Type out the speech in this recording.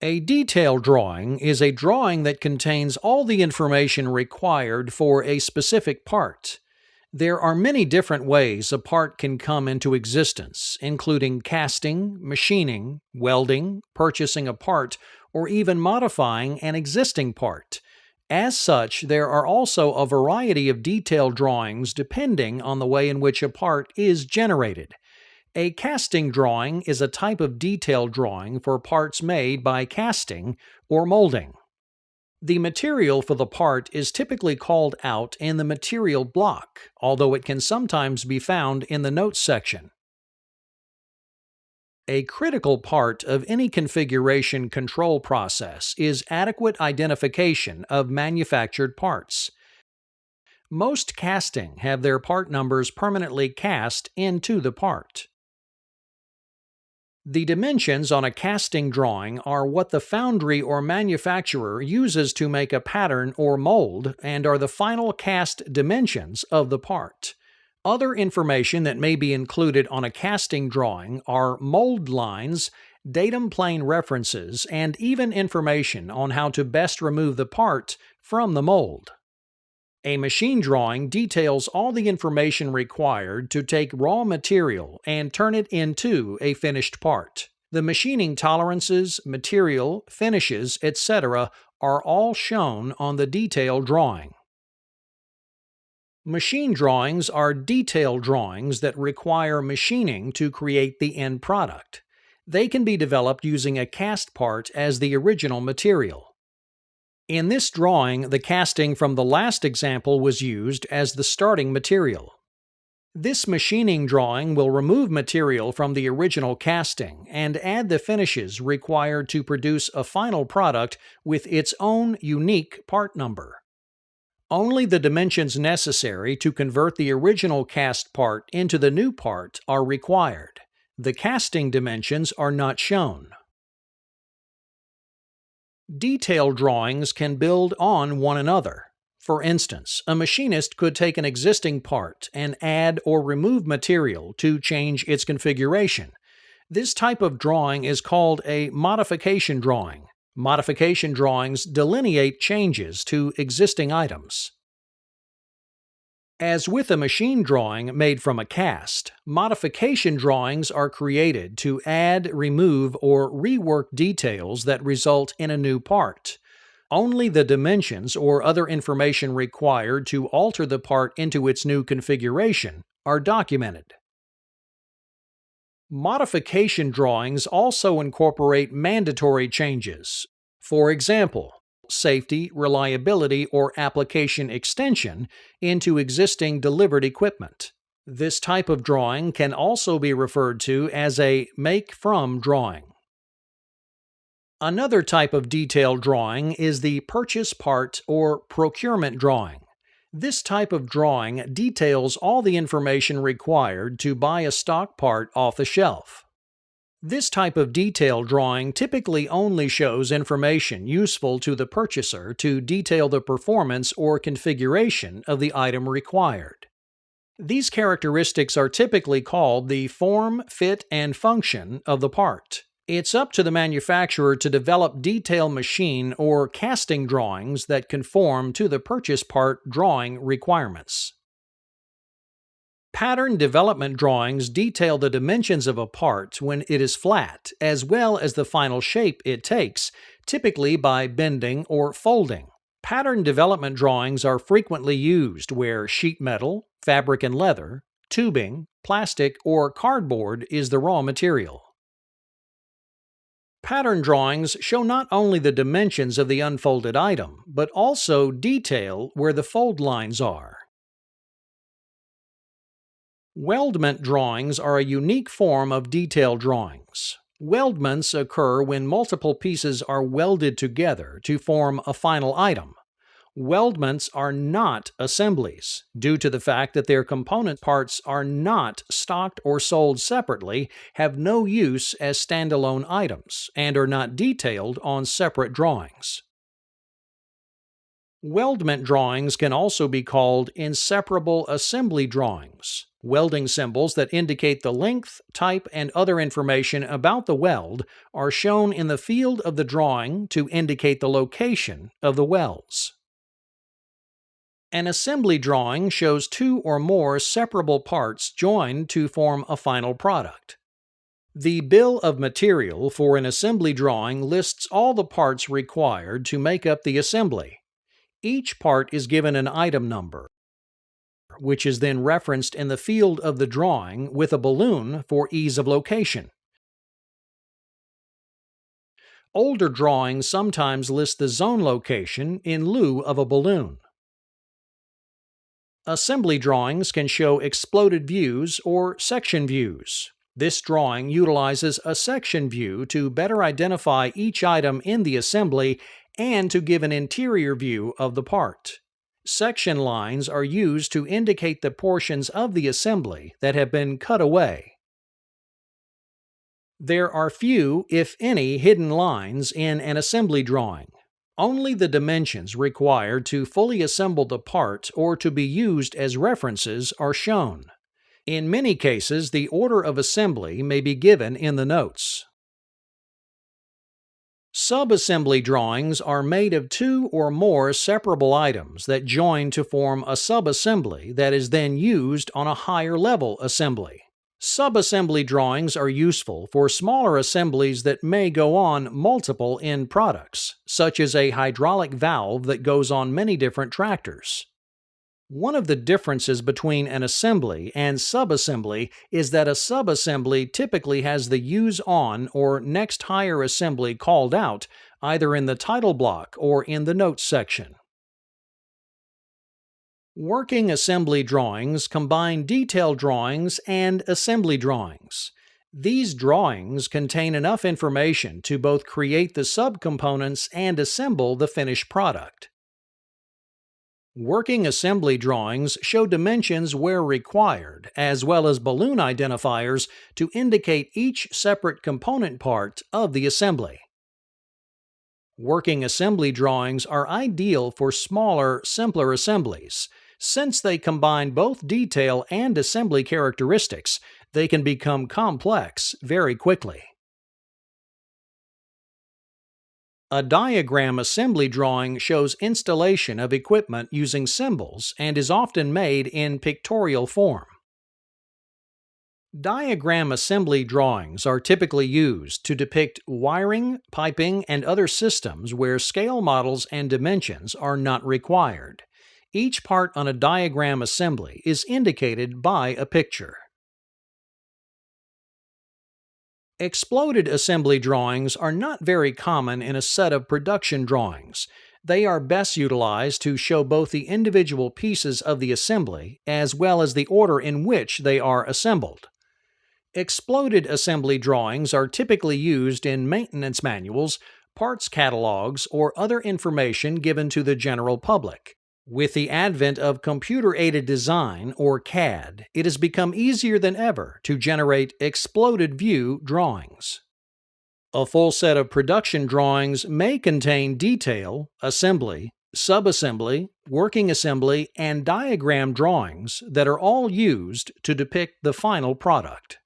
A detail drawing is a drawing that contains all the information required for a specific part. There are many different ways a part can come into existence, including casting, machining, welding, purchasing a part, or even modifying an existing part. As such, there are also a variety of detailed drawings depending on the way in which a part is generated. A casting drawing is a type of detailed drawing for parts made by casting or molding. The material for the part is typically called out in the material block, although it can sometimes be found in the notes section. A critical part of any configuration control process is adequate identification of manufactured parts. Most casting have their part numbers permanently cast into the part. The dimensions on a casting drawing are what the foundry or manufacturer uses to make a pattern or mold and are the final cast dimensions of the part. Other information that may be included on a casting drawing are mold lines, datum plane references, and even information on how to best remove the part from the mold. A machine drawing details all the information required to take raw material and turn it into a finished part. The machining tolerances, material, finishes, etc. are all shown on the detail drawing. Machine drawings are detailed drawings that require machining to create the end product. They can be developed using a cast part as the original material. In this drawing, the casting from the last example was used as the starting material. This machining drawing will remove material from the original casting and add the finishes required to produce a final product with its own unique part number. Only the dimensions necessary to convert the original cast part into the new part are required. The casting dimensions are not shown. Detail drawings can build on one another. For instance, a machinist could take an existing part and add or remove material to change its configuration. This type of drawing is called a modification drawing. Modification drawings delineate changes to existing items. As with a machine drawing made from a cast, modification drawings are created to add, remove, or rework details that result in a new part. Only the dimensions or other information required to alter the part into its new configuration are documented. Modification drawings also incorporate mandatory changes. For example, safety, reliability, or application extension into existing delivered equipment. This type of drawing can also be referred to as a make-from drawing. Another type of detailed drawing is the purchase part or procurement drawing. This type of drawing details all the information required to buy a stock part off the shelf. This type of detail drawing typically only shows information useful to the purchaser to detail the performance or configuration of the item required. These characteristics are typically called the form, fit, and function of the part. It's up to the manufacturer to develop detail machine or casting drawings that conform to the purchase part drawing requirements. Pattern development drawings detail the dimensions of a part when it is flat, as well as the final shape it takes, typically by bending or folding. Pattern development drawings are frequently used where sheet metal, fabric and leather, tubing, plastic, or cardboard is the raw material. Pattern drawings show not only the dimensions of the unfolded item, but also detail where the fold lines are. Weldment drawings are a unique form of detail drawings. Weldments occur when multiple pieces are welded together to form a final item. Weldments are not assemblies, due to the fact that their component parts are not stocked or sold separately, have no use as standalone items, and are not detailed on separate drawings. Weldment drawings can also be called inseparable assembly drawings. Welding symbols that indicate the length, type, and other information about the weld are shown in the field of the drawing to indicate the location of the welds. An assembly drawing shows two or more separable parts joined to form a final product. The bill of material for an assembly drawing lists all the parts required to make up the assembly. Each part is given an item number, which is then referenced in the field of the drawing with a balloon for ease of location. Older drawings sometimes list the zone location in lieu of a balloon. Assembly drawings can show exploded views or section views. This drawing utilizes a section view to better identify each item in the assembly and to give an interior view of the part. Section lines are used to indicate the portions of the assembly that have been cut away. There are few, if any, hidden lines in an assembly drawing. Only the dimensions required to fully assemble the part or to be used as references are shown. In many cases, the order of assembly may be given in the notes. Subassembly drawings are made of two or more separable items that join to form a subassembly that is then used on a higher level assembly. Subassembly drawings are useful for smaller assemblies that may go on multiple end products, such as a hydraulic valve that goes on many different tractors. One of the differences between an assembly and subassembly is that a subassembly typically has the use on or next higher assembly called out either in the title block or in the notes section. Working assembly drawings combine detail drawings and assembly drawings. These drawings contain enough information to both create the subcomponents and assemble the finished product. Working assembly drawings show dimensions where required, as well as balloon identifiers to indicate each separate component part of the assembly. Working assembly drawings are ideal for smaller, simpler assemblies. Since they combine both detail and assembly characteristics, they can become complex very quickly. A diagram assembly drawing shows installation of equipment using symbols and is often made in pictorial form. Diagram assembly drawings are typically used to depict wiring, piping, and other systems where scale models and dimensions are not required. Each part on a diagram assembly is indicated by a picture. Exploded assembly drawings are not very common in a set of production drawings. They are best utilized to show both the individual pieces of the assembly as well as the order in which they are assembled. Exploded assembly drawings are typically used in maintenance manuals, parts catalogs, or other information given to the general public. With the advent of computer-aided design, or CAD, it has become easier than ever to generate exploded view drawings. A full set of production drawings may contain detail, assembly, subassembly, working assembly, and diagram drawings that are all used to depict the final product.